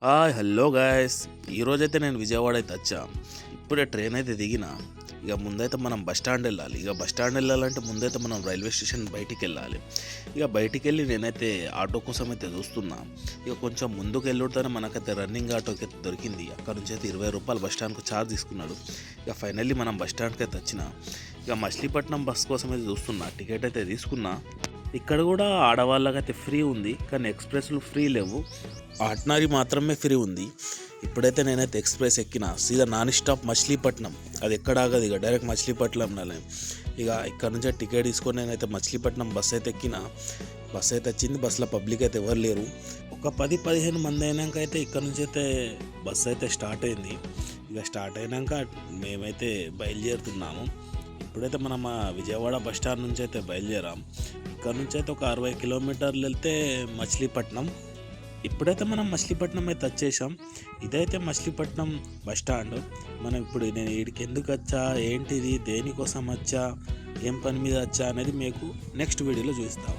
Hello guys. ఈరోజైతే నేను విజయవాడ అయితే వచ్చా. ఇప్పుడే ట్రైన్ అయితే దిగిన. ఇక ముందైతే మనం బస్ స్టాండ్ వెళ్ళాలి. ఇక బస్ స్టాండ్ వెళ్ళాలంటే ముందైతే మనం రైల్వే స్టేషన్ బయటికి వెళ్ళాలి. ఇక బయటికి వెళ్ళి నేనైతే ఆటో కోసం అయితే చూస్తున్నా. ఇక కొంచెం ముందుకు వెళ్ళుతానే మనకైతే రన్నింగ్ ఆటోకి అయితే దొరికింది. అక్కడ నుంచి అయితే 20 రూపాయలు బస్ స్టాండ్కు ఛార్జ్ తీసుకున్నాడు. ఇక ఫైనల్లీ మనం బస్ స్టాండ్కి అయితే వచ్చిన. ఇక మచిలీపట్నం బస్ కోసం అయితే చూస్తున్నా. టికెట్ అయితే తీసుకున్నా. ఇక్కడ కూడా ఆడవాళ్ళకైతే ఫ్రీ ఉంది, కానీ ఎక్స్ప్రెస్లు ఫ్రీ లేవు. ఆర్డినరీ మాత్రమే ఫ్రీ ఉంది. ఇప్పుడైతే నేనైతే ఎక్స్ప్రెస్ ఎక్కిన సీదా నాన్ స్టాప్ మచిలీపట్నం. అది ఎక్కడ ఆగదు, ఇక డైరెక్ట్ మచిలీపట్నం. ఇక ఇక్కడ నుంచే టికెట్ తీసుకొని నేనైతే మచిలీపట్నం బస్ అయితే ఎక్కిన. బస్ అయితే వచ్చింది. బస్సులో పబ్లిక్ అయితే ఎవరు లేరు. ఒక 10-15 మంది అయినాక అయితే ఇక్కడ నుంచి అయితే బస్ అయితే స్టార్ట్ అయింది. ఇక స్టార్ట్ అయినాక మేమైతే బయలుదేరుతున్నాము. ఇప్పుడైతే మనం విజయవాడ బస్ స్టాండ్ నుంచి అయితే బయలుదేరాం. ఇక్కడ నుంచి అయితే ఒక 60 కిలోమీటర్లు వెళ్తే మచిలీపట్నం. ఇప్పుడైతే మనం మచిలీపట్నం అయితే వచ్చేసాం. ఇదైతే మచిలీపట్నం బస్ స్టాండ్. మనం ఇప్పుడు నేను వీడికి ఎందుకు వచ్చా, ఏంటిది, దేనికోసం వచ్చా, ఏం పని మీద వచ్చా అనేది మీకు నెక్స్ట్ వీడియోలో చూస్తాం.